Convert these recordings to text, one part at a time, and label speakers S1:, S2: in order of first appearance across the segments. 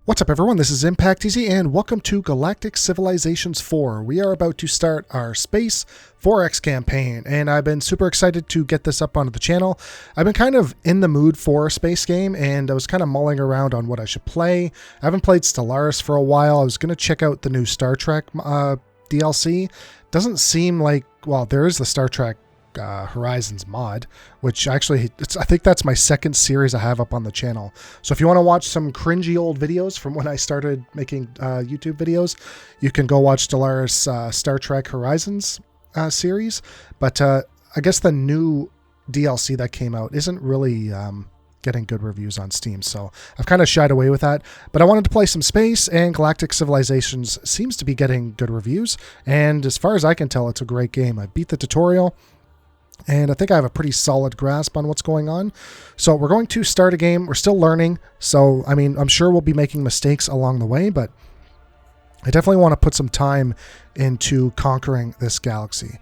S1: What's up everyone, this is Impact Easy and welcome to Galactic Civilizations 4. We are about to start our Space 4X campaign and I've been super excited to get this up onto the channel. I've been kind of in the mood for a space game and I was kind of mulling around on what I should play. I haven't played Stellaris for a while. I was going to check out the new Star Trek DLC. Doesn't seem like, well, there is the Star Trek Horizons mod, which actually I think that's my second series I have up on the channel. So if you want to watch some cringy old videos from when I started making YouTube videos, you can go watch Stellaris Star Trek Horizons series. But I guess the new DLC that came out isn't really getting good reviews on Steam, so I've kind of shied away with that. But I wanted to play some space, and Galactic Civilizations seems to be getting good reviews, and as far as I can tell, it's a great game. I beat the tutorial and I think I have a pretty solid grasp on what's going on. So we're going to start a game. We're still learning. So, I mean, I'm sure we'll be making mistakes along the way, but I definitely want to put some time into conquering this galaxy.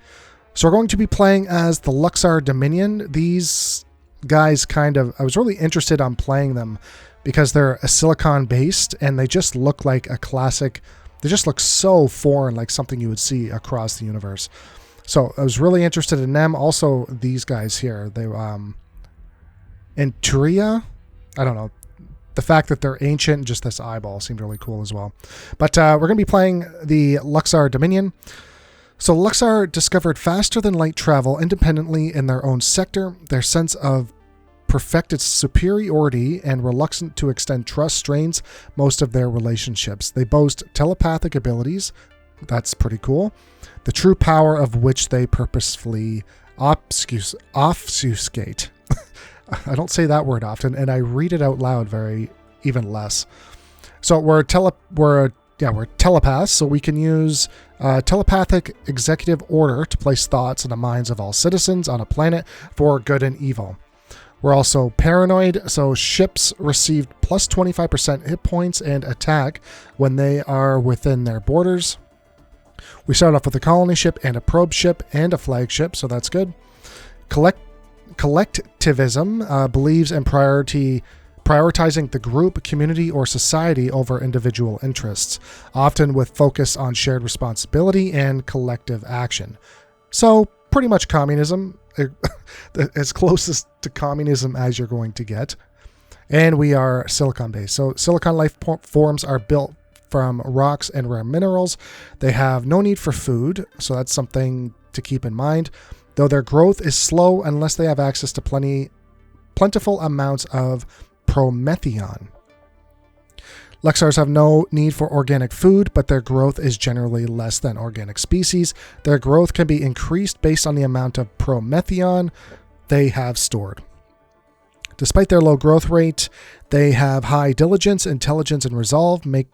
S1: So we're going to be playing as the Luxar Dominion. These guys I was really interested on playing them because they're a silicon based and they just look like a classic. They just look so foreign, like something you would see across the universe. So I was really interested in them. Also, these guys here, they Inturia, I don't know. The fact that they're ancient, just this eyeball seemed really cool as well. But we're going to be playing the Luxar Dominion. So Luxar discovered faster than light travel independently in their own sector. Their sense of perfected superiority and reluctant to extend trust strains most of their relationships. They boast telepathic abilities. That's pretty cool. The true power of which they purposefully obfuscate. I don't say that word often, and I read it out loud even less. So we're telepaths, so we can use telepathic executive order to place thoughts in the minds of all citizens on a planet for good and evil. We're also paranoid, so ships received plus 25% hit points and attack when they are within their borders. We start off with a colony ship and a probe ship and a flagship, so that's good. Collectivism believes in prioritizing the group, community, or society over individual interests, often with focus on shared responsibility and collective action. So, pretty much communism, as closest to communism as you're going to get. And we are silicon-based. So, silicon life forms are built from rocks and rare minerals. They have no need for food, so that's something to keep in mind, though their growth is slow unless they have access to plentiful amounts of promethion. Luxars have no need for organic food, but their growth is generally less than organic species. Their growth can be increased based on the amount of promethion they have stored. Despite their low growth rate, they have high diligence, intelligence, and resolve makes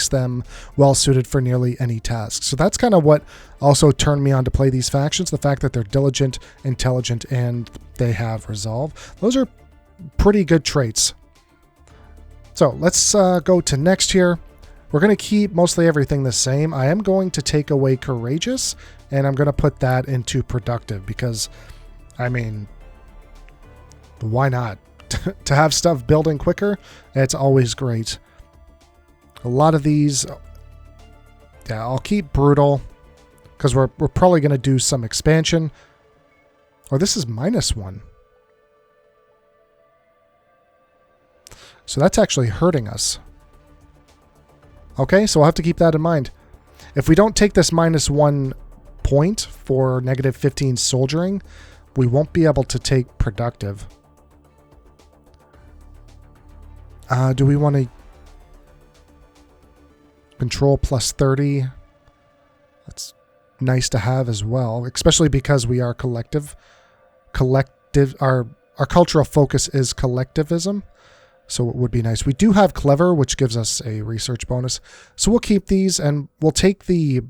S1: them well suited for nearly any task. So that's kind of what also turned me on to play these factions, the fact that they're diligent, intelligent, and they have resolve. Those are pretty good traits. So let's go to next here. We're going to keep mostly everything the same. I am going to take away courageous, and I'm going to put that into productive because, I mean, why not? To have stuff building quicker, it's always great. A lot of these, yeah, I'll keep brutal because we're probably going to do some expansion. Or this is -1. So that's actually hurting us. Okay, so we'll have to keep that in mind. If we don't take this -1 point for -15 soldiering, we won't be able to take productive. Do we want to control plus 30? That's nice to have as well, especially because we are collective. Our cultural focus is collectivism, so it would be nice. We do have clever, which gives us a research bonus, so we'll keep these and we'll take the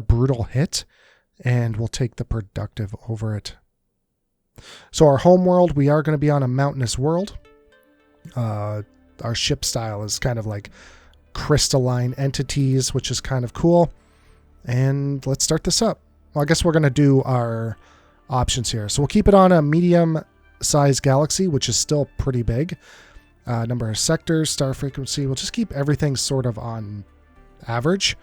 S1: brutal hit and we'll take the productive over it. So our home world, we are going to be on a mountainous world. Our ship style is kind of like crystalline entities, which is kind of cool. And let's start this up. Well, I guess we're going to do our options here. So we'll keep it on a medium-sized galaxy, which is still pretty big. Number of sectors, star frequency. We'll just keep everything sort of on average.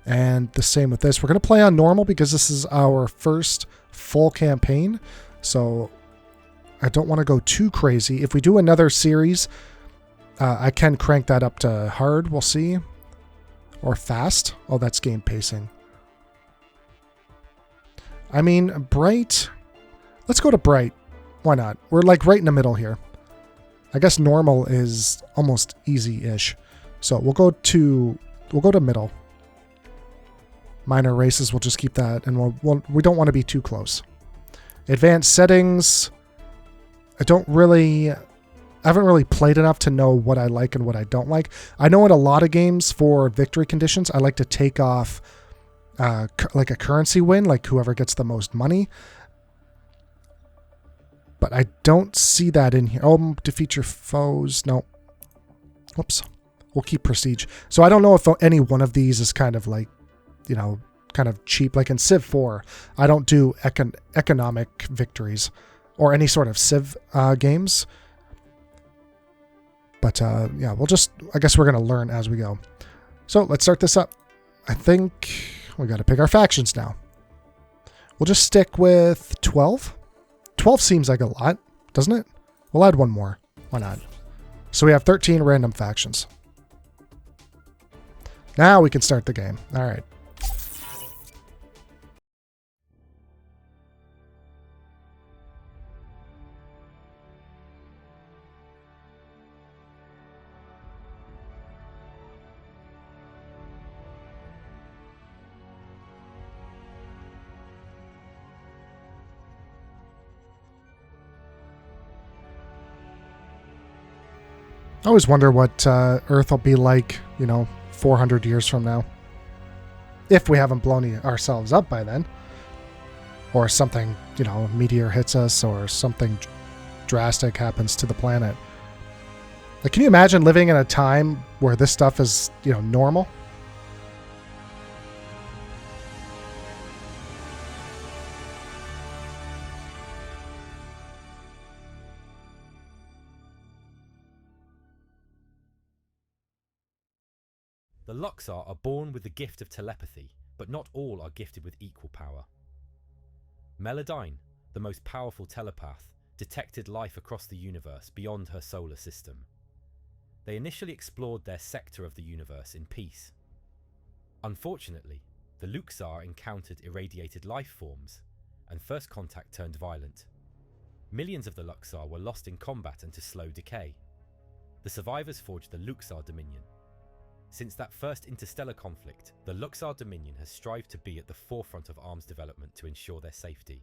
S1: And the same with this. We're going to play on normal because this is our first full campaign. So I don't want to go too crazy. If we do another series, I can crank that up to hard. We'll see. Or fast. Oh, that's game pacing. I mean, bright. Let's go to bright. Why not? We're like right in the middle here. I guess normal is almost easy-ish. So we'll go to middle. Minor races, we'll just keep that, and we don't want to be too close. Advanced settings. I haven't really played enough to know what I like and what I don't like. I know in a lot of games for victory conditions, I like to take off like a currency win, like whoever gets the most money. But I don't see that in here. Oh, defeat your foes. No. Whoops. We'll keep prestige. So I don't know if any one of these is kind of like, you know, kind of cheap. Like in Civ 4, I don't do economic victories or any sort of Civ games. But yeah, I guess we're going to learn as we go. So let's start this up. I think we got to pick our factions now. We'll just stick with 12. 12 seems like a lot, doesn't it? We'll add one more. Why not? So we have 13 random factions. Now we can start the game. All right. I always wonder what Earth will be like, 400 years from now. If we haven't blown ourselves up by then. Or something, a meteor hits us or something drastic happens to the planet. Like, can you imagine living in a time where this stuff is, normal?
S2: The Luxar are born with the gift of telepathy, but not all are gifted with equal power. Melodyne, the most powerful telepath, detected life across the universe beyond her solar system. They initially explored their sector of the universe in peace. Unfortunately, the Luxar encountered irradiated life forms, and first contact turned violent. Millions of the Luxar were lost in combat and to slow decay. The survivors forged the Luxar Dominion. Since that first interstellar conflict, the Luxar Dominion has strived to be at the forefront of arms development to ensure their safety.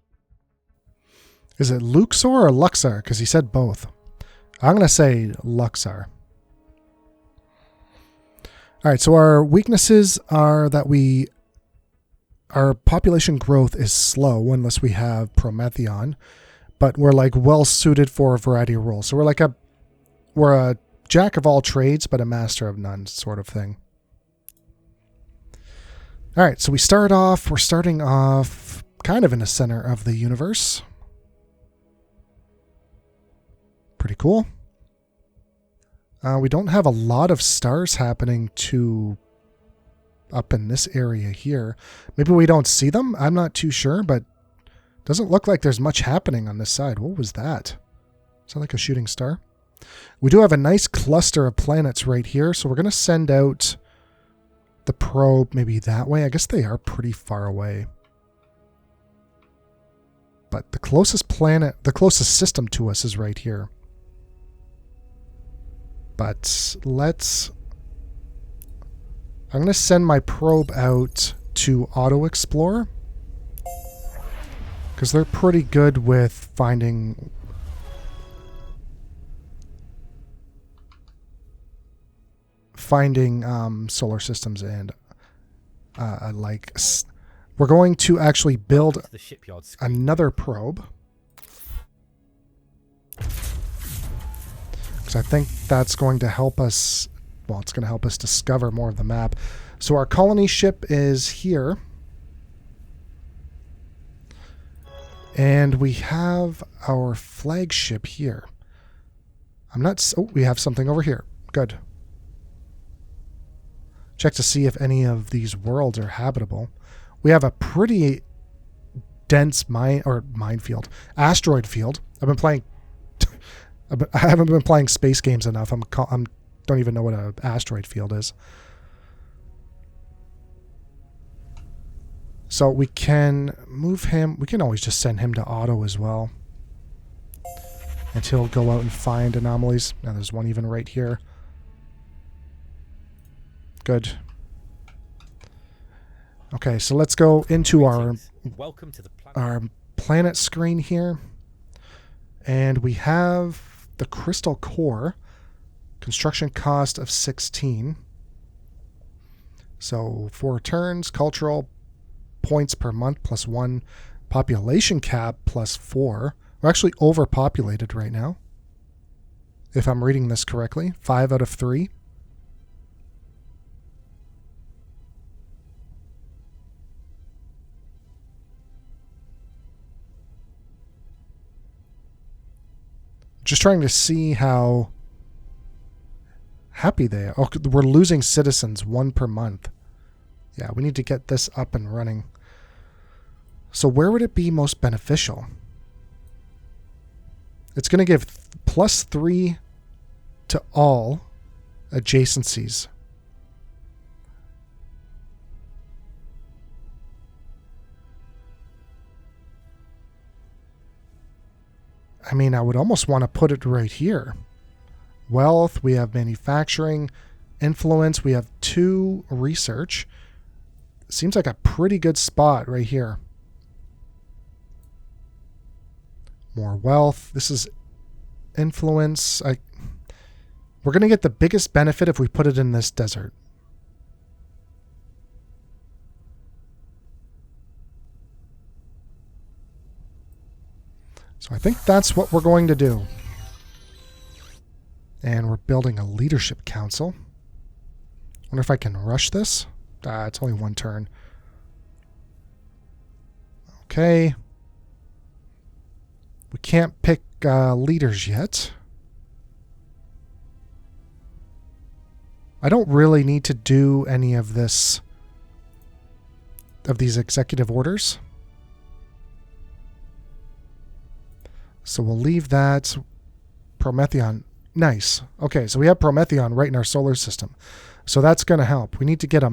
S1: Is it Luxor or Luxar? Because he said both. I'm going to say Luxar. All right, so our weaknesses are that our population growth is slow unless we have Prometheon, but we're like well suited for a variety of roles. So we're a jack of all trades, but a master of none sort of thing. All right, so we're starting off kind of in the center of the universe. Pretty cool. We don't have a lot of stars happening up in this area here. Maybe we don't see them. I'm not too sure, but doesn't look like there's much happening on this side. What was that? Is that like a shooting star? We do have a nice cluster of planets right here, so we're going to send out the probe maybe that way. I guess they are pretty far away. But the closest system to us is right here. But I'm going to send my probe out to auto-explore, because they're pretty good with finding solar systems, and we're going to actually build another probe, because I think that's going to help us. Well, it's going to help us discover more of the map. So our colony ship is here, and we have our flagship here. I'm not... Oh, we have something over here. Good. Check to see if any of these worlds are habitable. We have a pretty dense minefield. Asteroid field. I've been playing... I haven't been playing space games enough. I'm don't even know what an asteroid field is. So we can move him. We can always just send him to auto as well. And he'll go out and find anomalies. Now there's one even right here. Good. Okay, so let's go into our planet screen here. And we have the crystal core. Construction cost of 16. So 4 turns. Cultural points per month plus 1. Population cap plus 4. We're actually overpopulated right now, if I'm reading this correctly. 5 out of 3. Just trying to see how happy they are. Oh, we're losing citizens 1 per month. Yeah, we need to get this up and running. So where would it be most beneficial? It's going to give +3 to all adjacencies. I mean, I would almost want to put it right here. Wealth, we have manufacturing, influence, we have 2 research. Seems like a pretty good spot right here. More wealth. This is influence. We're going to get the biggest benefit if we put it in this desert. So I think that's what we're going to do. And we're building a leadership council. Wonder if I can rush this. It's only 1 turn. Okay. We can't pick leaders yet. I don't really need to do any of this, of these executive orders. So we'll leave that. Prometheon. Nice. Okay, so we have Prometheon right in our solar system. So that's going to help. We need to get a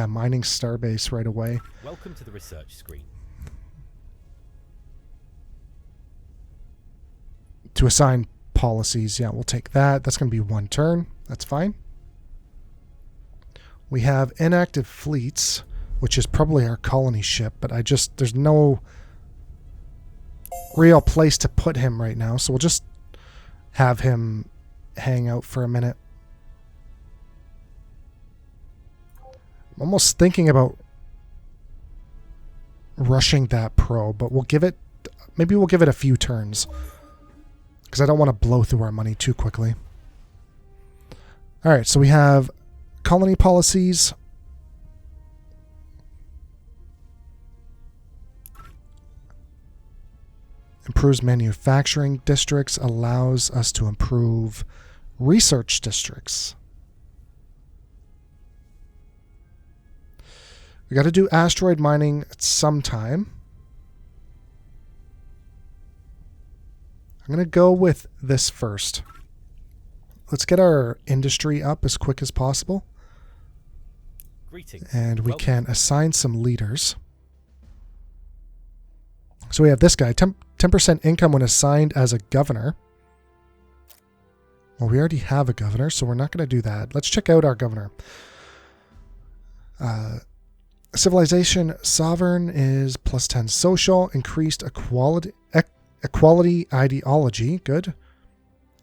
S1: mining starbase right away.
S2: Welcome to the research screen.
S1: To assign policies, yeah, we'll take that. That's going to be 1 turn. That's fine. We have inactive fleets, which is probably our colony ship, but there's no real place to put him right now, so we'll just have him hang out for a minute. I'm almost thinking about rushing that probe, but maybe we'll give it a few turns, because I don't want to blow through our money too quickly. Alright, so we have colony policies. Improves manufacturing districts, allows us to improve research districts. We got to do asteroid mining at some time. I'm going to go with this first. Let's get our industry up as quick as possible.
S2: Greetings.
S1: And we can assign some leaders. So we have this guy, 10% income when assigned as a governor. Well, we already have a governor, so we're not going to do that. Let's check out our governor. Civilization sovereign is +10 social, increased equality ideology, good.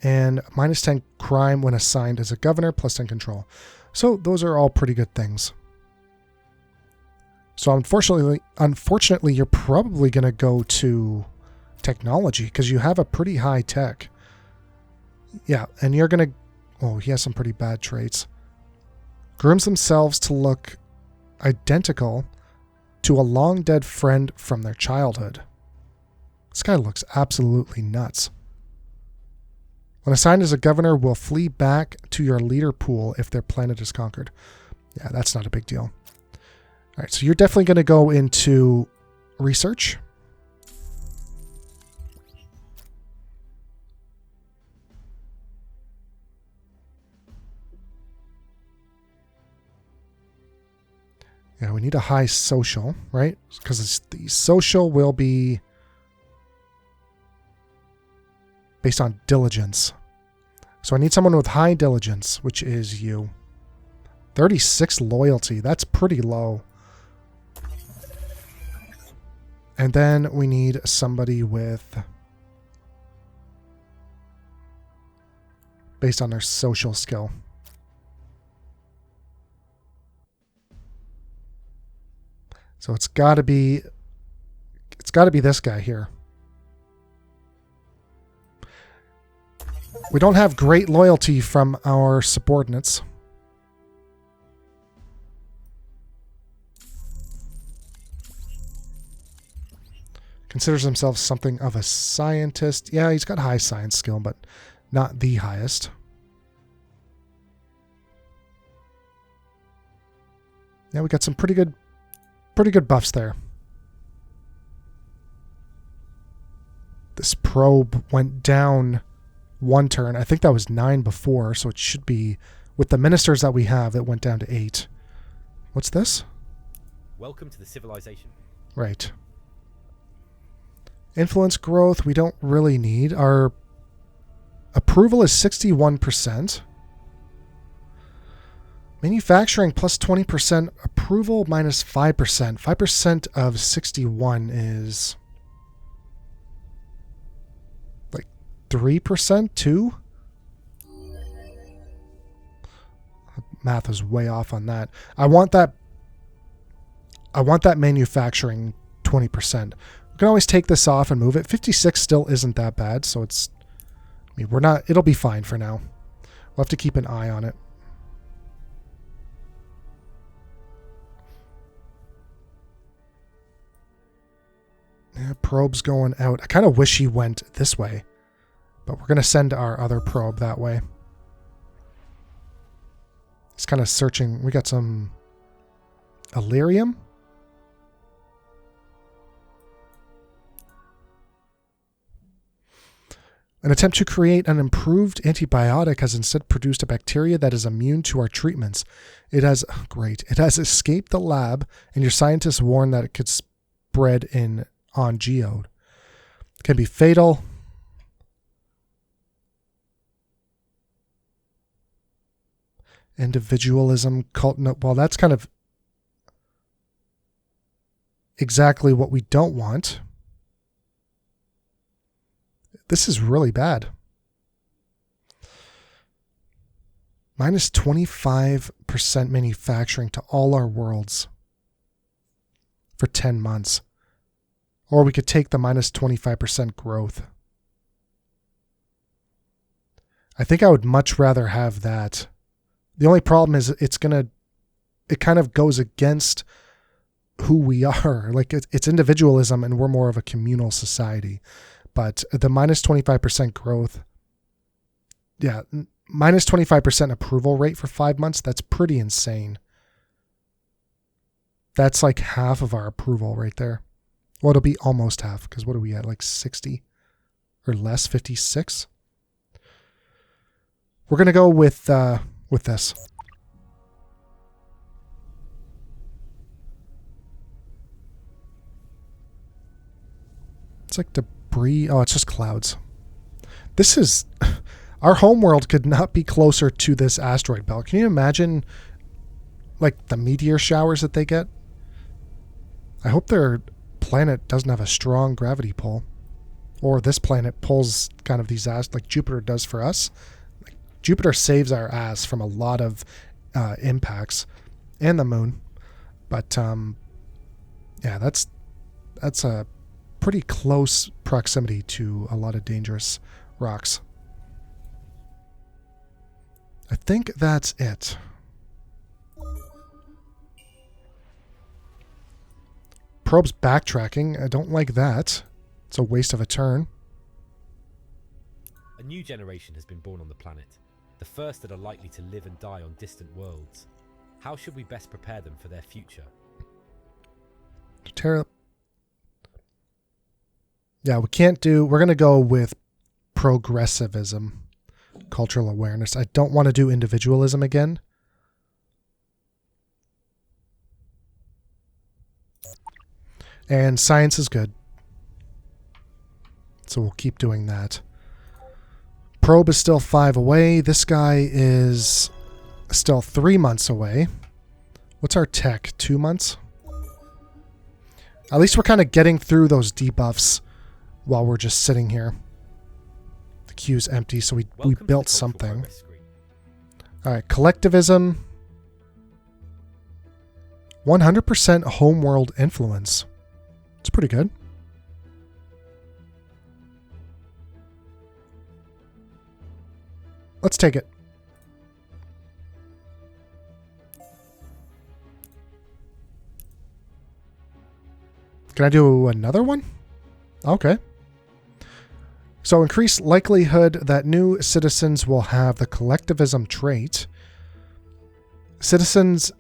S1: And -10 crime when assigned as a governor, +10 control. So those are all pretty good things. So unfortunately, you're probably going to go to technology because you have a pretty high tech. Yeah, and you're going to... Oh, he has some pretty bad traits. Grooms themselves to look identical to a long-dead friend from their childhood. This guy looks absolutely nuts. When assigned as a governor, will flee back to your leader pool if their planet is conquered. Yeah, that's not a big deal. All right, so you're definitely going to go into research. Yeah, we need a high social, right? Because the social will be based on diligence. So I need someone with high diligence, which is you. 36 loyalty. That's pretty low. And then we need somebody with, based on their social skill. So it's got to be this guy here. We don't have great loyalty from our subordinates. Considers himself something of a scientist. Yeah, he's got high science skill, but not the highest. Yeah, we got some pretty good buffs there. This probe went down one turn. I think that was 9 before, so it should be, with the ministers that we have, it went down to 8. What's this?
S2: Welcome to the civilization.
S1: Right. Influence growth, we don't really need. Our approval is 61%. Manufacturing plus 20%. Approval minus 5%. 5% of 61 is like 3%, 2? Math is way off on that. I want that manufacturing 20%. We can always take this off and move it. 56 still isn't that bad, so it's, I mean, we're not, it'll be fine for now. We'll have to keep an eye on it. Yeah, probe's going out. I kind of wish he went this way, but we're going to send our other probe that way. He's kind of searching. We got some Illyrium. An attempt to create an improved antibiotic has instead produced a bacteria that is immune to our treatments. It has, great, it has escaped the lab, and your scientists warn that it could spread on Geode. It can be fatal. Individualism, cult, no, well, that's kind of exactly what we don't want. This is really bad. Minus 25% manufacturing to all our worlds for 10 months. Or we could take the minus 25% growth. I think I would much rather have that. The only problem is it kind of goes against who we are. Like it's individualism and we're more of a communal society. But the minus 25% growth, yeah, minus 25% approval rate for 5 months, that's pretty insane. That's like half of our approval right there. Well, it'll be almost half, because what are we at, like 60 or less, 56? We're going to go with this. It's like debris. Oh, it's just clouds. This is... Our homeworld could not be closer to this asteroid belt. Can you imagine, like, the meteor showers that they get? I hope their planet doesn't have a strong gravity pull. Or this planet pulls kind of these like Jupiter does for us. Like, Jupiter saves our ass from a lot of impacts. And the moon. But, yeah, that's a pretty close proximity to a lot of dangerous rocks. I think that's it. Probe's backtracking. I don't like that. It's a waste of a turn.
S2: A new generation has been born on the planet, the first that are likely to live and die on distant worlds. How should we best prepare them for their future?
S1: Yeah, we're going to go with progressivism, cultural awareness. I don't want to do individualism again. And science is good. So we'll keep doing that. Probe is still 5 away. This guy is still 3 months away. What's our tech? 2 months? At least we're kind of getting through those debuffs while we're just sitting here. The queue's empty, so we built something. Alright, collectivism. 100% homeworld influence. It's pretty good. Let's take it. Can I do another one? Okay. So increased likelihood that new citizens will have the collectivism trait. Citizens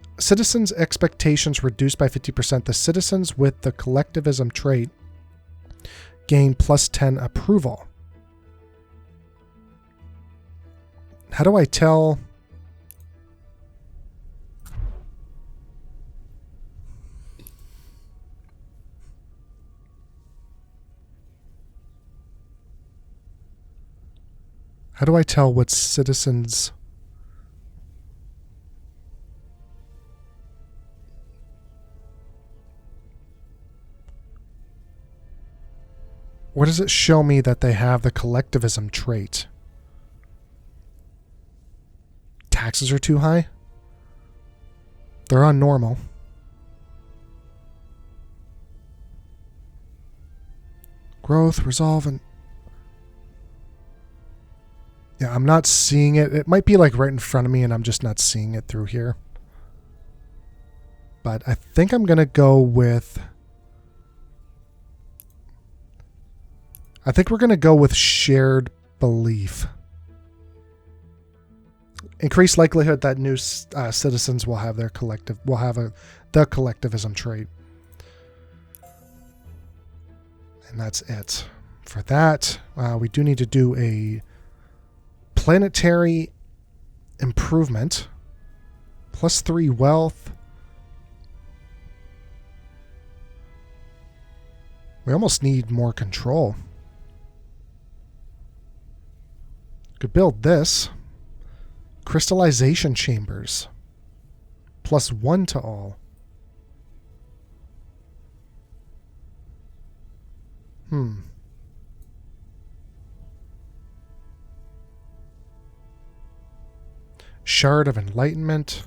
S1: expectations reduced by 50%. The citizens with the collectivism trait gain +10 approval. How do I tell? How do I tell what citizens? Where does it show me that they have the collectivism trait? Taxes are too high? They're on normal. Growth, resolve, and... Yeah, I'm not seeing it. It might be like right in front of me and I'm just not seeing it through here. But I think I'm going to go with... I think we're going to go with shared belief. Increased likelihood that new citizens will have the collectivism trait. And that's it. For that, we do need to do a planetary improvement. +3 wealth. We almost need more control. Could build this. Crystallization chambers. +1 to all. Shard of Enlightenment.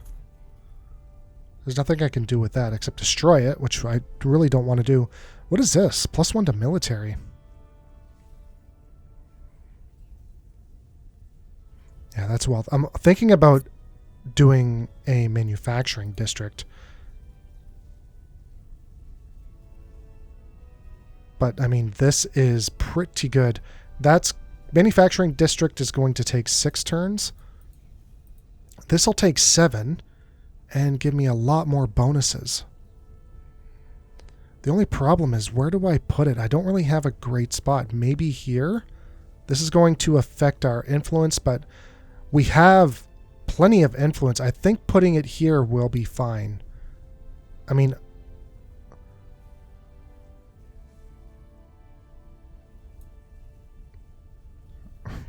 S1: There's nothing I can do with that except destroy it, which I really don't want to do. What is this? +1 to military. Yeah, that's wealth. I'm thinking about doing a manufacturing district. But, I mean, this is pretty good. That's manufacturing district is going to take 6 turns. This will take 7 and give me a lot more bonuses. The only problem is, where do I put it? I don't really have a great spot. Maybe here? This is going to affect our influence, but we have plenty of influence. I think putting it here will be fine. I mean...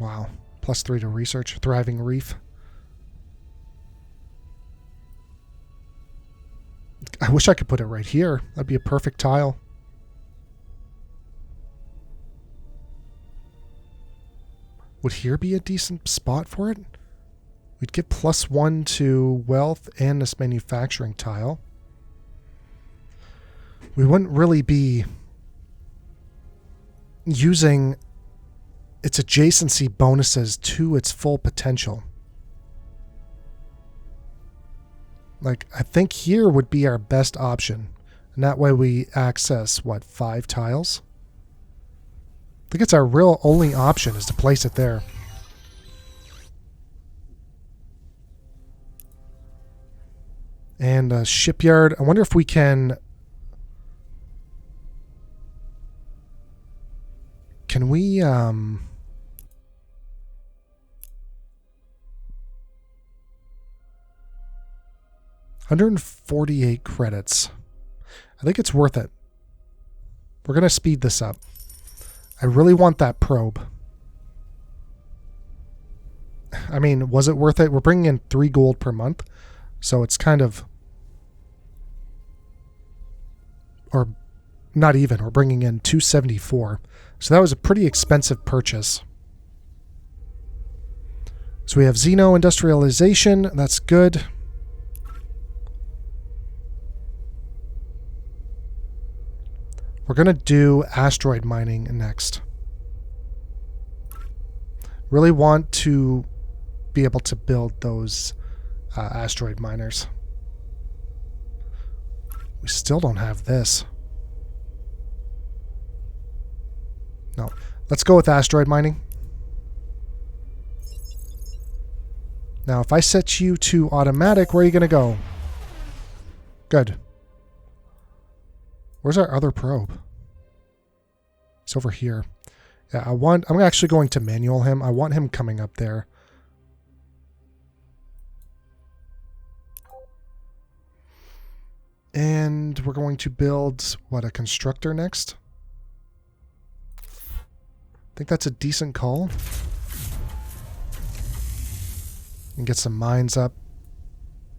S1: Wow. +3 to research. Thriving reef. I wish I could put it right here. That'd be a perfect tile. Would here be a decent spot for it? We'd get +1 to wealth and this manufacturing tile. We wouldn't really be using its adjacency bonuses to its full potential. Like, I think here would be our best option. And that way we access, what, 5 tiles? I think it's our real only option is to place it there. And a shipyard. I wonder if we can... Can we... 148 credits. I think it's worth it. We're going to speed this up. I really want that probe. I mean, was it worth it? We're bringing in 3 gold per month. So it's kind of... Or not even. We're bringing in 274. So that was a pretty expensive purchase. So we have Xeno industrialization. That's good. We're going to do asteroid mining next. Really want to be able to build those asteroid miners. We still don't have this. No. Let's go with asteroid mining. Now, if I set you to automatic, where are you going to go? Good. Where's our other probe? It's over here. Yeah, I'm actually going to manual him. I want him coming up there. And we're going to build, what, a constructor next? I think that's a decent call. And get some mines up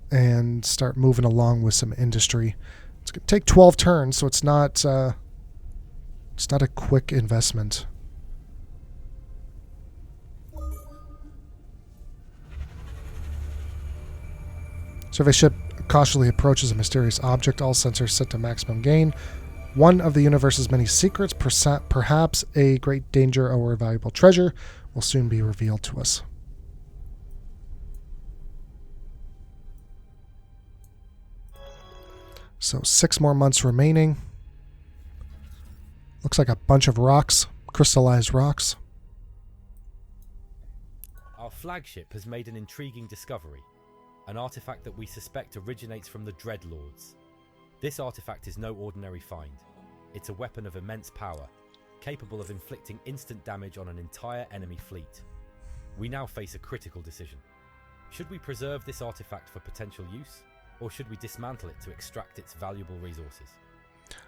S1: and start moving along with some industry. It's going to take 12 turns, so it's not a quick investment. Survey ship cautiously approaches a mysterious object. All sensors set to maximum gain. One of the universe's many secrets, perhaps a great danger or a valuable treasure, will soon be revealed to us. So 6 more months remaining. Looks like a bunch of rocks, crystallized rocks.
S2: Our flagship has made an intriguing discovery, an artifact that we suspect originates from the Dreadlords. This artifact is no ordinary find. It's a weapon of immense power, capable of inflicting instant damage on an entire enemy fleet. We now face a critical decision. Should we preserve this artifact for potential use, or should we dismantle it to extract its valuable resources?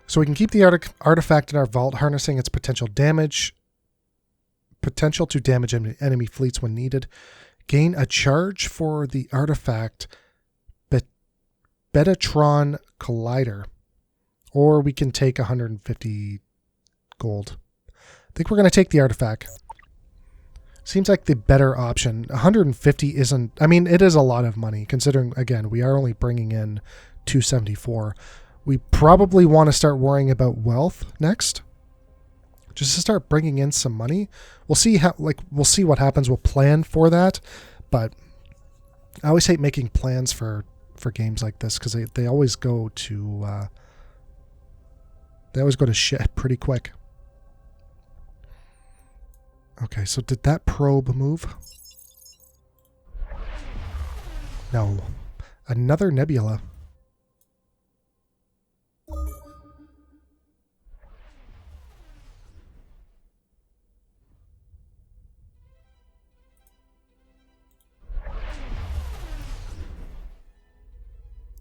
S1: So we can keep the artifact in our vault, harnessing its potential to damage enemy fleets when needed. Gain a charge for the artifact Betatron Collider. Or we can take 150 gold. I think we're going to take the artifact. Seems like the better option. 150 isn't... I mean, it is a lot of money, considering, again, we are only bringing in 274. We probably want to start worrying about wealth next. Just to start bringing in some money. We'll see what happens. We'll plan for that. But I always hate making plans for games like this, because they always go to... They always go to shit pretty quick. Okay, so did that probe move? No. Another nebula.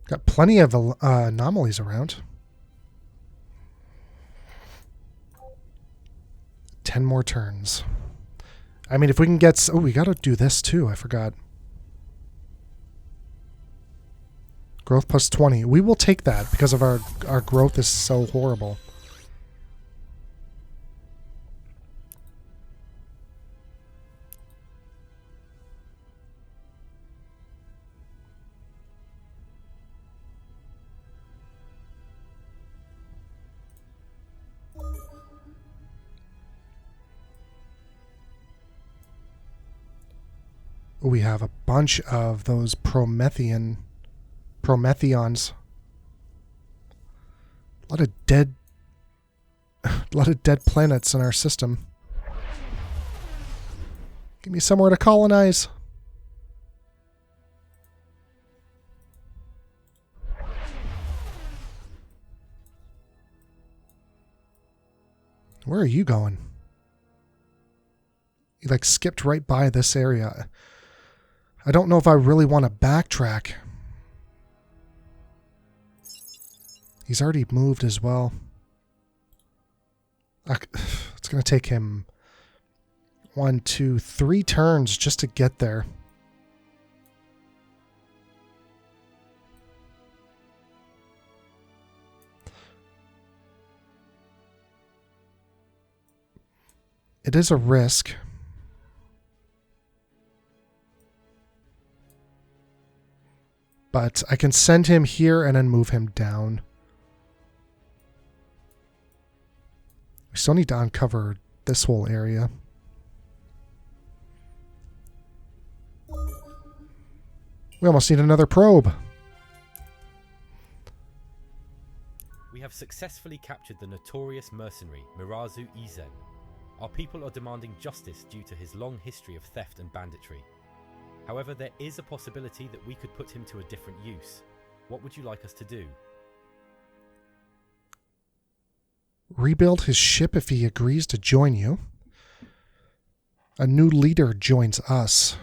S1: Got plenty of anomalies around. 10 more turns. I mean, if we can get... Oh, we got to do this too. I forgot. Growth plus 20. We will take that because of our growth is so horrible. We have a bunch of those Prometheans. A lot of dead planets in our system. Give me somewhere to colonize. Where are you going? You like skipped right by this area. I don't know if I really want to backtrack. He's already moved as well. It's going to take him 1, 2, 3 turns just to get there. It is a risk. But I can send him here and then move him down. We still need to uncover this whole area. We almost need another probe.
S2: We have successfully captured the notorious mercenary Mirazu Izen. Our people are demanding justice due to his long history of theft and banditry. However, there is a possibility that we could put him to a different use. What would you like us to do?
S1: Rebuild his ship if he agrees to join you. A new leader joins us.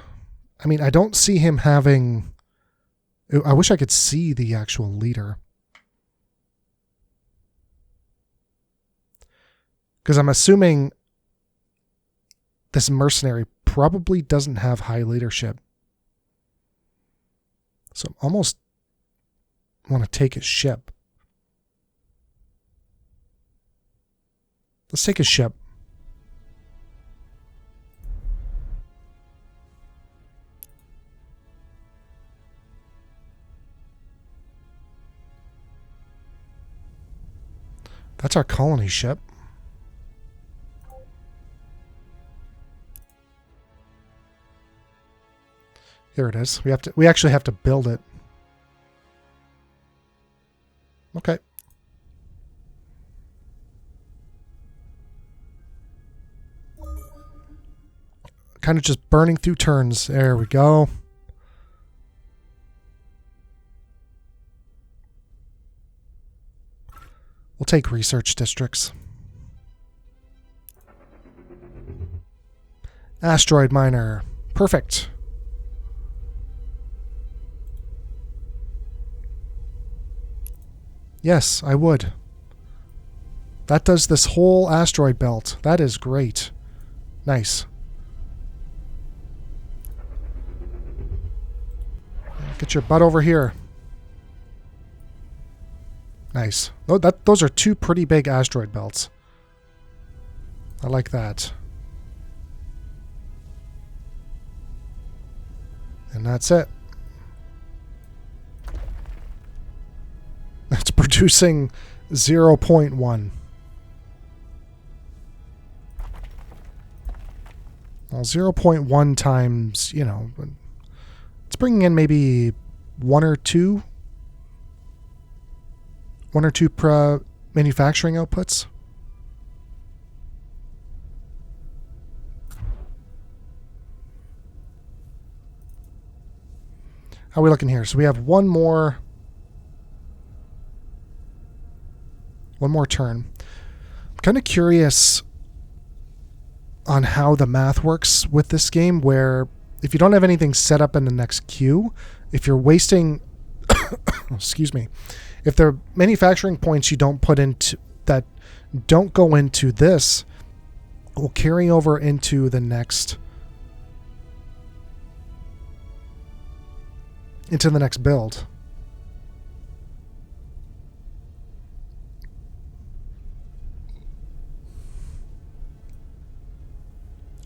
S1: I mean, I don't see him having... I wish I could see the actual leader. Because I'm assuming this mercenary probably doesn't have high leadership. So I almost want to take his ship. Let's take his ship. That's our colony ship. Here it is. We actually have to build it. Okay. Kind of just burning through turns. There we go. We'll take research districts. Asteroid miner. Perfect. Yes, I would. That does this whole asteroid belt. That is great. Nice. Get your butt over here. Nice. Those are 2 pretty big asteroid belts. I like that. And that's it. That's producing 0.1. Well, 0.1 times, you know, it's bringing in maybe 1 or 2 manufacturing outputs. How are we looking here? So we have one more turn. I'm kind of curious on how the math works with this game, where if you don't have anything set up in the next queue, if you're wasting excuse me, if there are manufacturing points you don't put into that don't go into this, will carry over into the next build.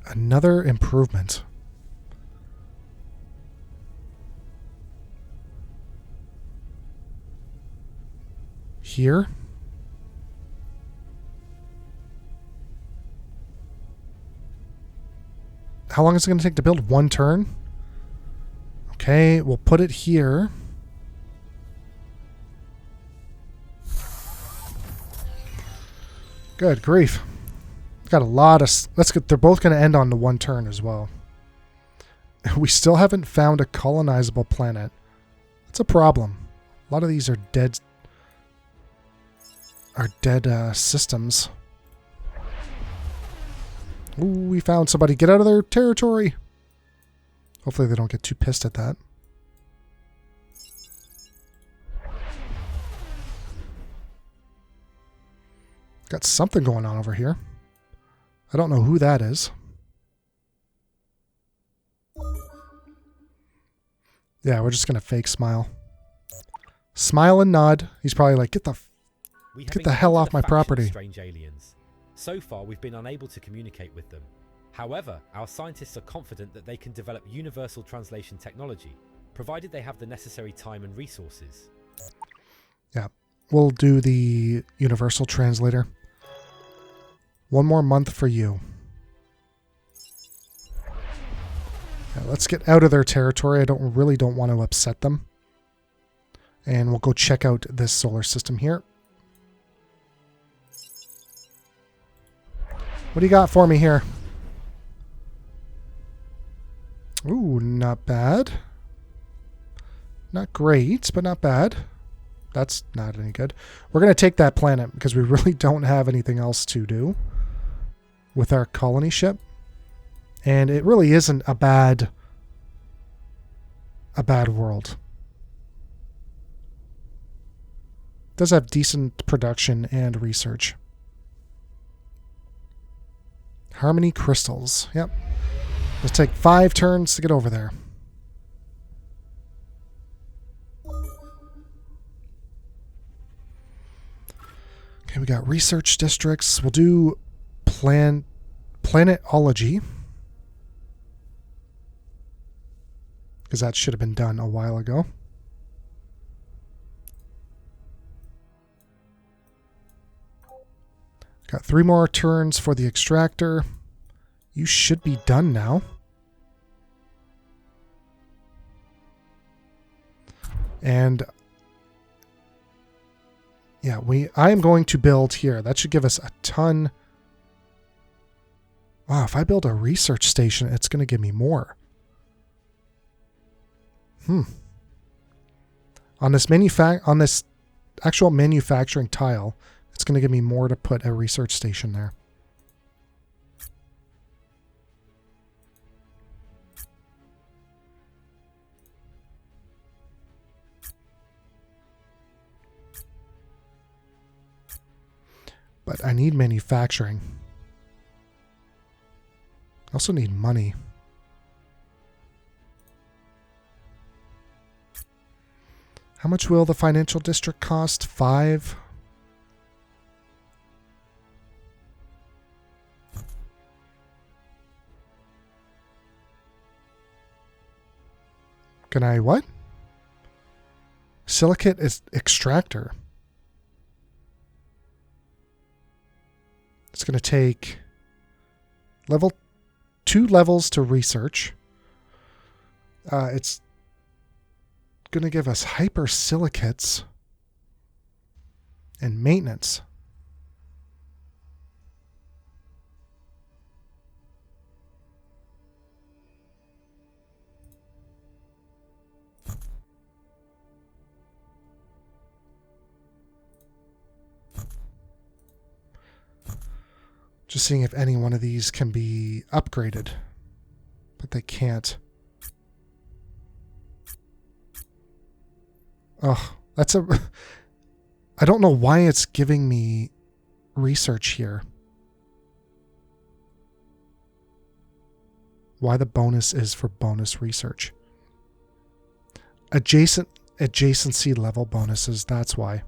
S1: Another improvement. Here. How long is it going to take to build? 1 turn? Okay, we'll put it here. Good grief. Got a lot of... they're both going to end on the 1 turn as well. We still haven't found a colonizable planet. That's a problem. A lot of these are dead systems. Ooh, we found somebody. Get out of their territory. Hopefully they don't get too pissed at that. Got something going on over here. I don't know who that is. Yeah, we're just going to fake smile. Smile and nod. He's probably like, get the hell off my property.
S2: Strange aliens. So far, we've been unable to communicate with them. However, our scientists are confident that they can develop universal translation technology, provided they have the necessary time and resources.
S1: Yeah, we'll do the universal translator. 1 more month for you. Yeah, let's get out of their territory. I really don't want to upset them. And we'll go check out this solar system here. What do you got for me here? Ooh, not bad. Not great, but not bad. That's not any good. We're going to take that planet because we really don't have anything else to do with our colony ship. And it really isn't a bad world. It does have decent production and research. Harmony crystals. Yep. Let's take 5 turns to get over there. Okay, we got research districts. We'll do planetology. Because that should have been done a while ago. Got 3 more turns for the extractor. You should be done now. And yeah, I am going to build here. That should give us a ton. Wow, if I build a research station, it's going to give me more. On this actual manufacturing tile, it's going to give me more to put a research station there. But I need manufacturing. I also need money. How much will the financial district cost? 5. Can I what? Silicate is extractor. It's going to take 2 levels to research. It's going to give us hypersilicates and maintenance. Just seeing if any one of these can be upgraded. But they can't. Oh, that's a... I don't know why it's giving me research here. Why the bonus is for bonus research. Adjacency level bonuses, that's why.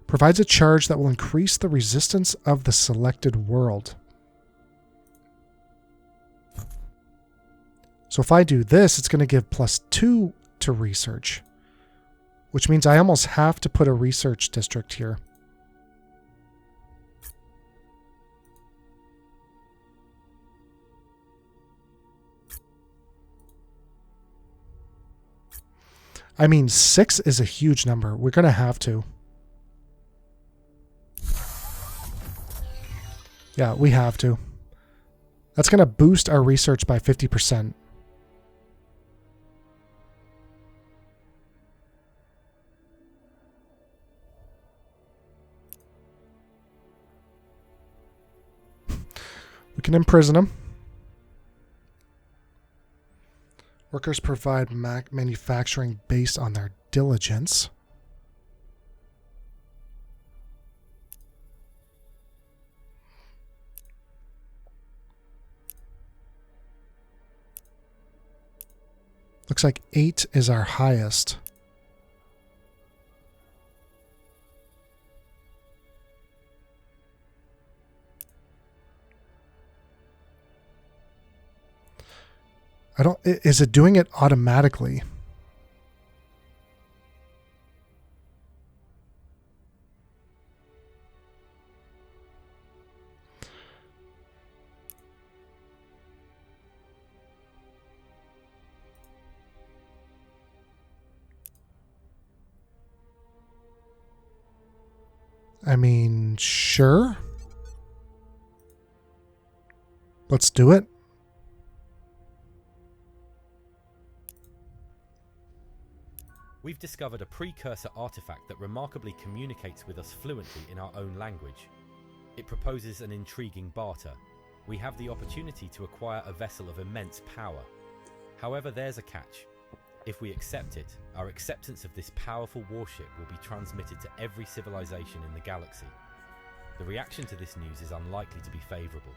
S1: Provides a charge that will increase the resistance of the selected world. So if I do this, it's going to give +2 to research, which means I almost have to put a research district here. I mean, 6 is a huge number. We're going to have to. Yeah, we have to. That's going to boost our research by 50%. We can imprison them. Workers provide manufacturing based on their diligence. Looks like 8 is our highest. Is it doing it automatically? I mean, sure. Let's do it.
S2: We've discovered a precursor artifact that remarkably communicates with us fluently in our own language. It proposes an intriguing barter. We have the opportunity to acquire a vessel of immense power. However, there's a catch. If we accept it, our acceptance of this powerful warship will be transmitted to every civilization in the galaxy. The reaction to this news is unlikely to be favorable.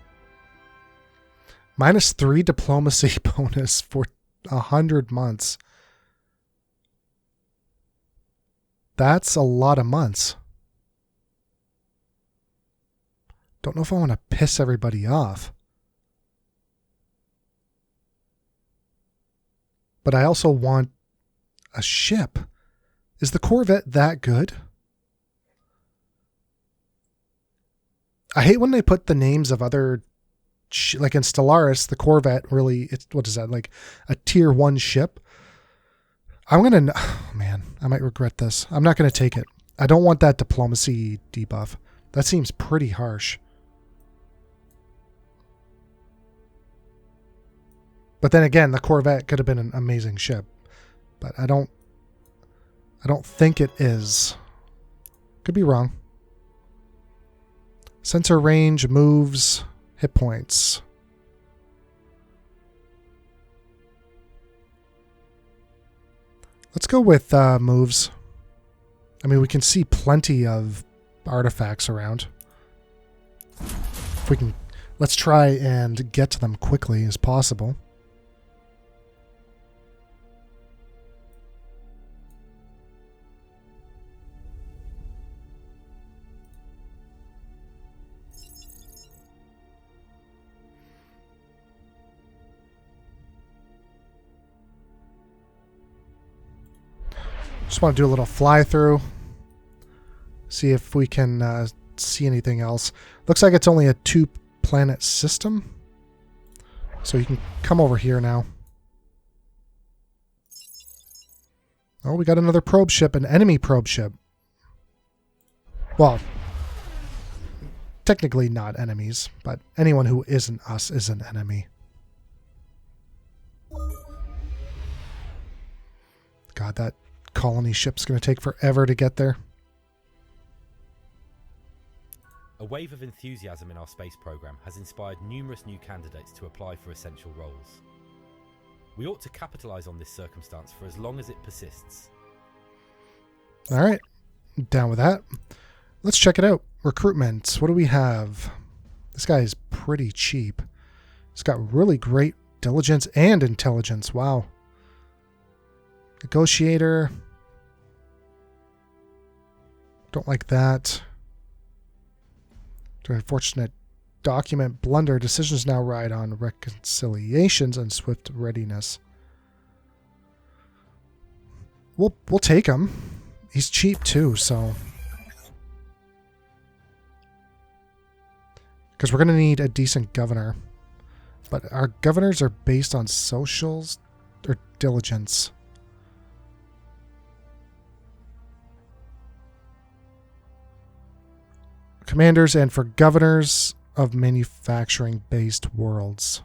S1: -3 diplomacy bonus for 100 months. That's a lot of months. Don't know if I want to piss everybody off. But I also want a ship. Is the Corvette that good? I hate when they put the names of other... like in Stellaris, the Corvette really... it's what is that? Like a tier 1 ship? I'm going to... oh, man, I might regret this. I'm not going to take it. I don't want that diplomacy debuff. That seems pretty harsh. But then again, the Corvette could have been an amazing ship. But I don't think it is. Could be wrong. Sensor range, moves, hit points. Let's go with moves. I mean, we can see plenty of artifacts around. If we can, let's try and get to them quickly as possible. Just want to do a little fly through. See if we can see anything else. Looks like it's only a 2-planet system. So you can come over here now. Oh, we got another probe ship, an enemy probe ship. Well, technically not enemies, but anyone who isn't us is an enemy. God, that colony ship's going to take forever to get there.
S2: A wave of enthusiasm in our space program has inspired numerous new candidates to apply for essential roles. We ought to capitalize on this circumstance for as long as it persists.
S1: All right, down with that. Let's check it out. Recruitment. What do we have? This guy is pretty cheap. He's got really great diligence and intelligence. Wow. Negotiator. Don't like that. Unfortunate document blunder. Decisions now ride on reconciliations and swift readiness. We'll take him. He's cheap too, so. Because we're going to need a decent governor. But our governors are based on socials or diligence. Commanders, and for governors, of manufacturing-based worlds.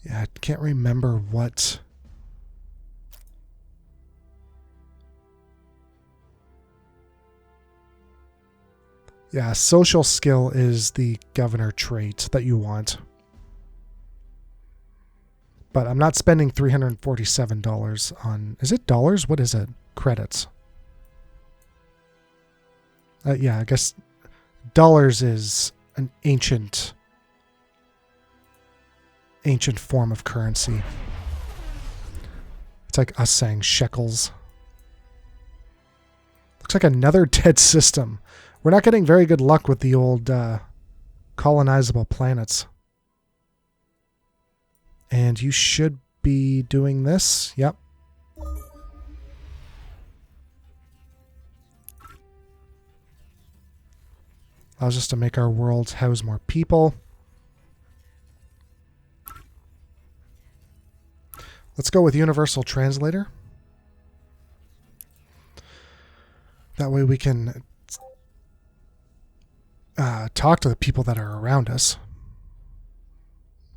S1: Yeah, I can't remember what... Yeah, social skill is the governor trait that you want. But I'm not spending $347 on... Is it dollars? What is it? Credits. Yeah, I guess dollars is an ancient form of currency. It's like us saying shekels. Looks like another dead system. We're not getting very good luck with the old colonizable planets. And you should be doing this. Yep. Allows us to make our world house more people. Let's go with Universal Translator. That way we can talk to the people that are around us.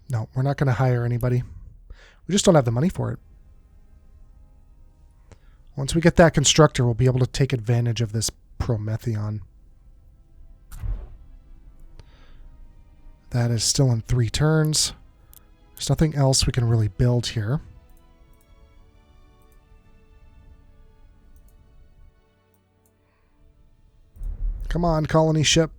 S1: No, we're not going to hire anybody. We just don't have the money for it. Once we get that constructor, we'll be able to take advantage of this Prometheon. That is still in 3 turns. There's nothing else we can really build here. Come on, colony ship.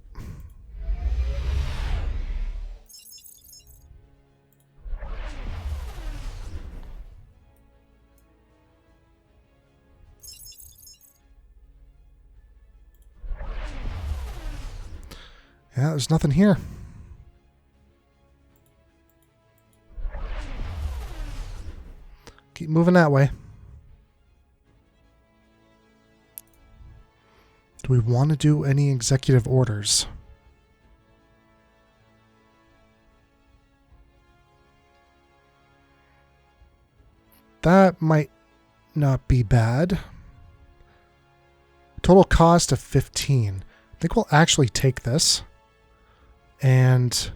S1: Yeah, there's nothing here. Keep moving that way. Do we want to do any executive orders? That might not be bad. Total cost of 15. I think we'll actually take this. And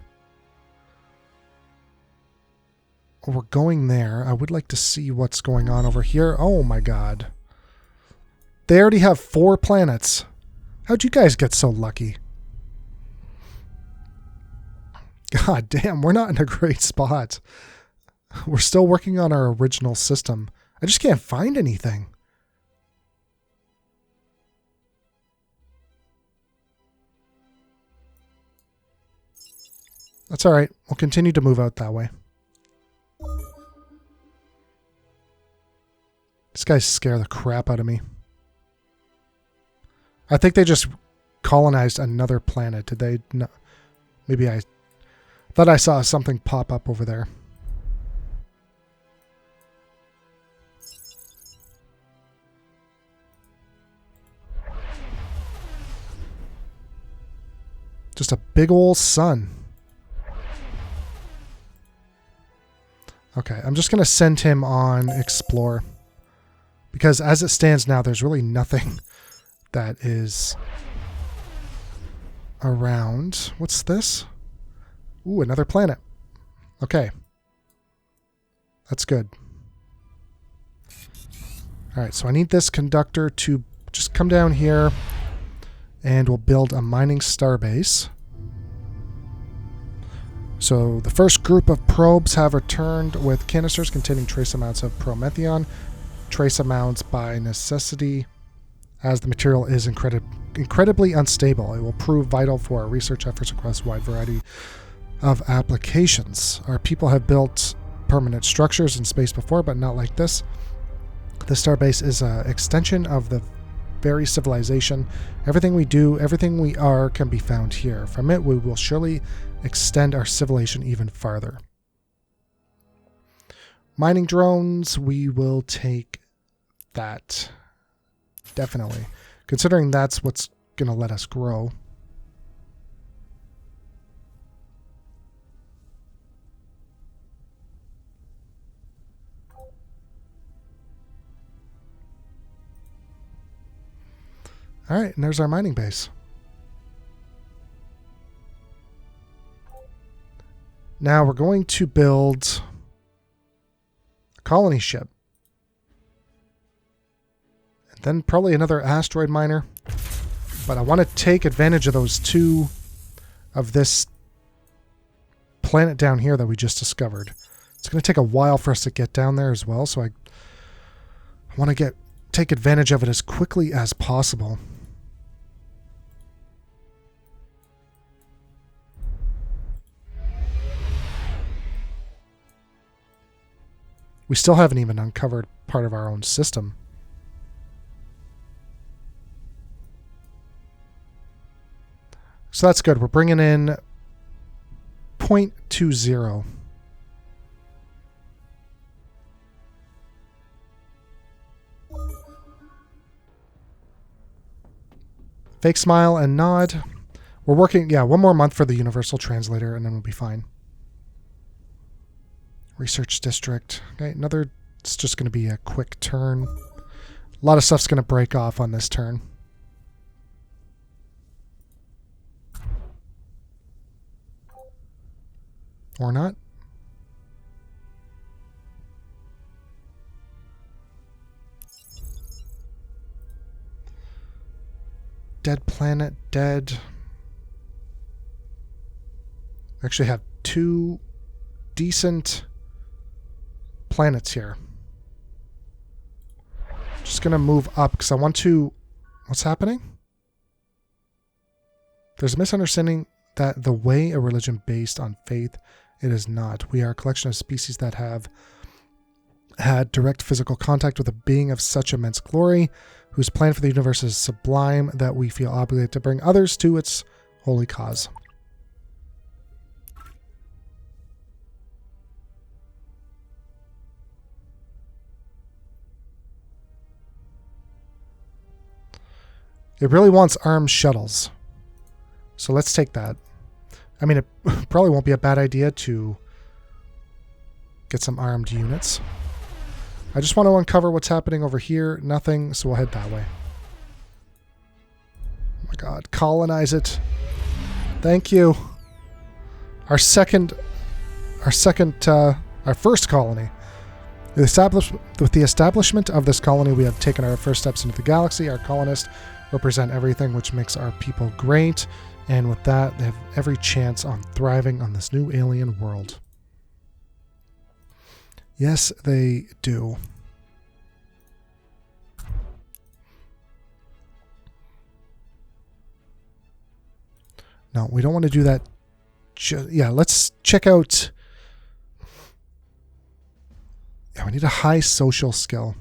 S1: we're going there. I would like to see what's going on over here. Oh my god. They already have 4 planets. How'd you guys get so lucky? God damn, we're not in a great spot. We're still working on our original system. I just can't find anything. That's all right. We'll continue to move out that way. These guys scare the crap out of me. I think they just colonized another planet. Did they? No. Maybe I thought I saw something pop up over there. Just a big old sun. Okay, I'm just going to send him on Explore. Because as it stands now, there's really nothing that is around. What's this? Ooh, another planet. Okay. That's good. Alright, so I need this conductor to just come down here and we'll build a mining starbase. So the first group of probes have returned with canisters containing trace amounts of Prometheon. Trace amounts by necessity, as the material is incredibly unstable. It will prove vital for our research efforts across a wide variety of applications. Our people have built permanent structures in space before, but not like this. The starbase is an extension of the very civilization. Everything we do, everything we are, can be found here. From it, we will surely extend our civilization even farther. Mining drones, we will take that. Definitely. Considering that's what's going to let us grow. Alright, and there's our mining base. Now we're going to build a colony ship. And then probably another asteroid miner. But I want to take advantage of those two of this planet down here that we just discovered. It's going to take a while for us to get down there as well, so I want to take advantage of it as quickly as possible. We still haven't even uncovered part of our own system. So that's good. We're bringing in 0.20. Fake smile and nod. We're working, yeah, one more month for the Universal Translator, and then we'll be fine. Research District. Okay, it's just going to be a quick turn. A lot of stuff's going to break off on this turn. Or not. Dead planet, dead. We actually have two decent planets here. Just going to move up because I want to... What's happening? There's a misunderstanding that the way a religion based on faith, it is not. We are a collection of species that have had direct physical contact with a being of such immense glory, whose plan for the universe is sublime, that we feel obligated to bring others to its holy cause. It really wants armed shuttles. So let's take that. I mean, it probably won't be a bad idea to get some armed units. I just want to uncover what's happening over here. Nothing, so we'll head that way. Oh my god. Colonize it. Thank you. Our first colony. With the establishment of this colony, we have taken our first steps into the galaxy. Our colonists represent everything which makes our people great. And with that, they have every chance on thriving on this new alien world. Yes, they do. No, we don't want to do that. Yeah, let's check out... Yeah, we need a high social skill.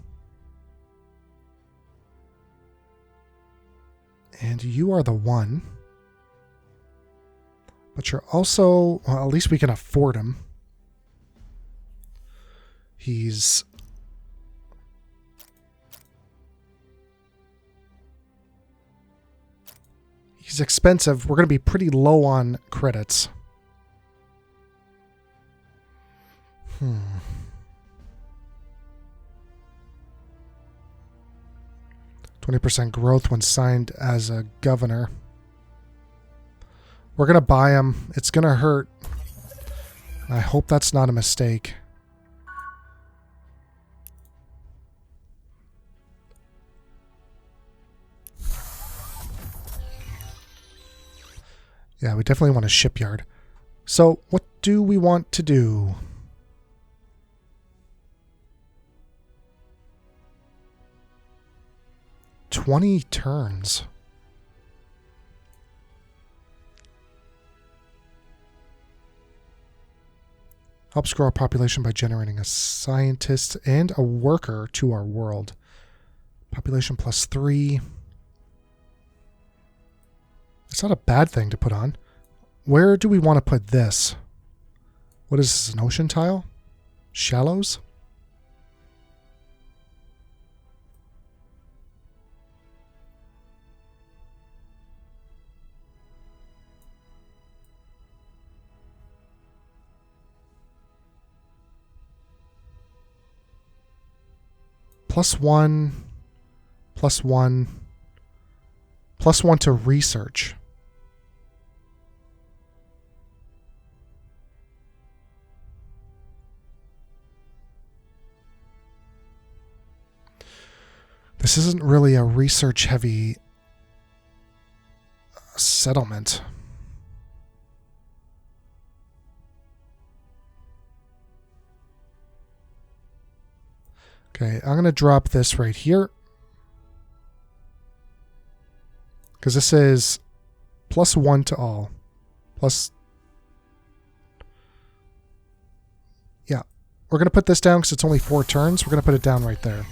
S1: And you are the one. But you're also... Well, at least we can afford him. He's expensive. We're going to be pretty low on credits. 20% growth when signed as a governor. We're going to buy him. It's going to hurt. I hope that's not a mistake. Yeah, we definitely want a shipyard. So, what do we want to do? "20 turns. Helps grow our population by generating a scientist and a worker to our world. Population +3. It's not a bad thing to put on. Where do we want to put this? What is this, an ocean tile? Shallows? +1, +1, +1 to research. This isn't really a research-heavy settlement. Okay, I'm going to drop this right here. Because this is +1 to all. Yeah. We're going to put this down because it's only 4 turns. We're going to put it down right there.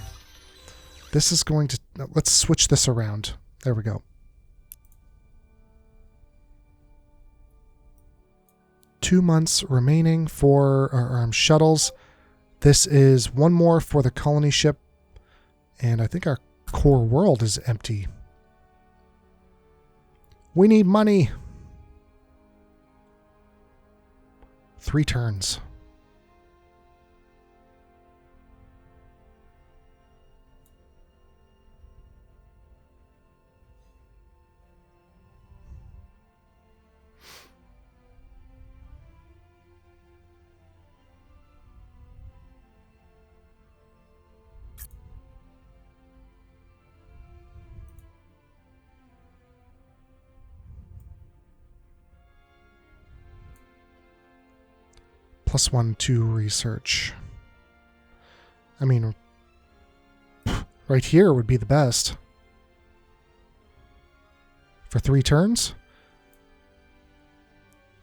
S1: This is going to... Let's switch this around. There we go. 2 months remaining for our shuttles. This is 1 more for the colony ship. And I think our core world is empty. We need money. 3 turns. +1 to research. I mean, right here would be the best. For 3 turns?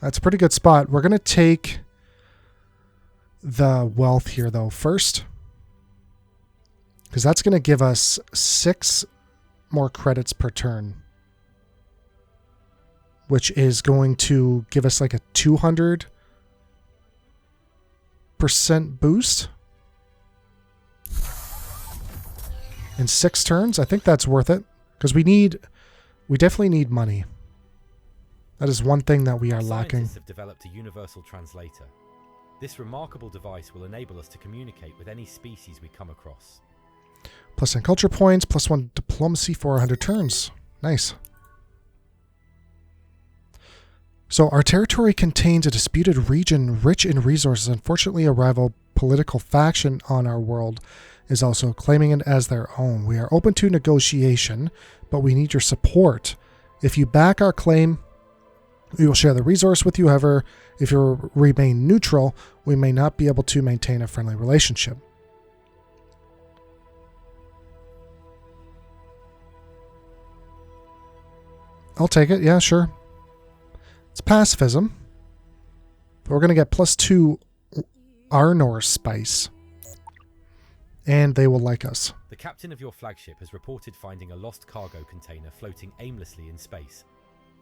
S1: That's a pretty good spot. We're going to take the wealth here, though, first. Because that's going to give us 6 more credits per turn. Which is going to give us like a 200% boost in 6 turns. I think that's worth it because we definitely need money. That is one thing that we are lacking.
S2: Scientists have developed a universal translator. This remarkable device will enable us to communicate with any species we come across.
S1: +1 culture points, +1 diplomacy for 100 turns. Nice. So our territory contains a disputed region rich in resources. Unfortunately, a rival political faction on our world is also claiming it as their own. We are open to negotiation, but we need your support. If you back our claim, we will share the resource with you. However, if you remain neutral, we may not be able to maintain a friendly relationship. I'll take it. Yeah, sure. It's pacifism. We're going to get +2 Arnor spice. And they will like us.
S2: The captain of your flagship has reported finding a lost cargo container floating aimlessly in space.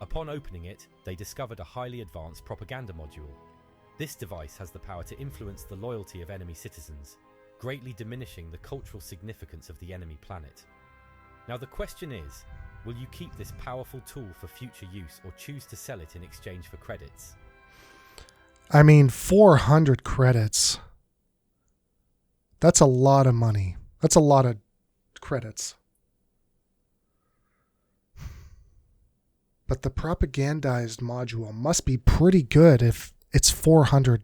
S2: Upon opening it, they discovered a highly advanced propaganda module. This device has the power to influence the loyalty of enemy citizens, greatly diminishing the cultural significance of the enemy planet. Now the question is, will you keep this powerful tool for future use or choose to sell it in exchange for credits?
S1: I mean, 400 credits. That's a lot of money. That's a lot of credits. But the propagandized module must be pretty good if it's 400.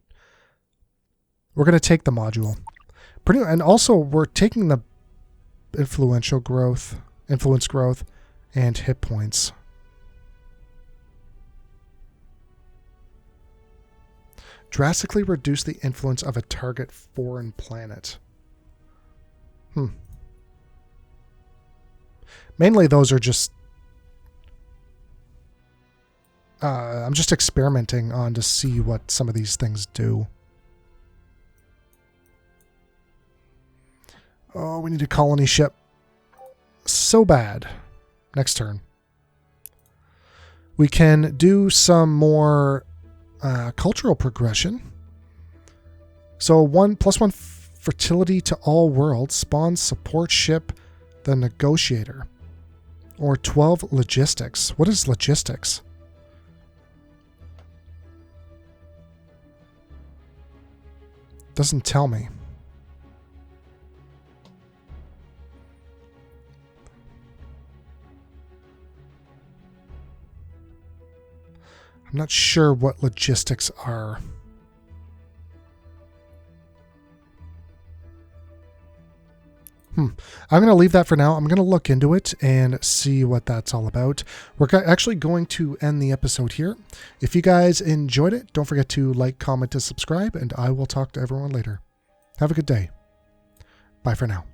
S1: We're going to take the module. And also, we're taking the influence growth, and hit points. Drastically reduce the influence of a target foreign planet. Mainly those are just... I'm just experimenting on to see what some of these things do. Oh, we need a colony ship. So bad. Next turn. We can do some more cultural progression. So +1 fertility to all worlds spawns support ship the negotiator. Or 12 logistics. What is logistics? Doesn't tell me. I'm not sure what logistics are. I'm going to leave that for now. I'm going to look into it and see what that's all about. We're actually going to end the episode here. If you guys enjoyed it, don't forget to like, comment, and subscribe, and I will talk to everyone later. Have a good day. Bye for now.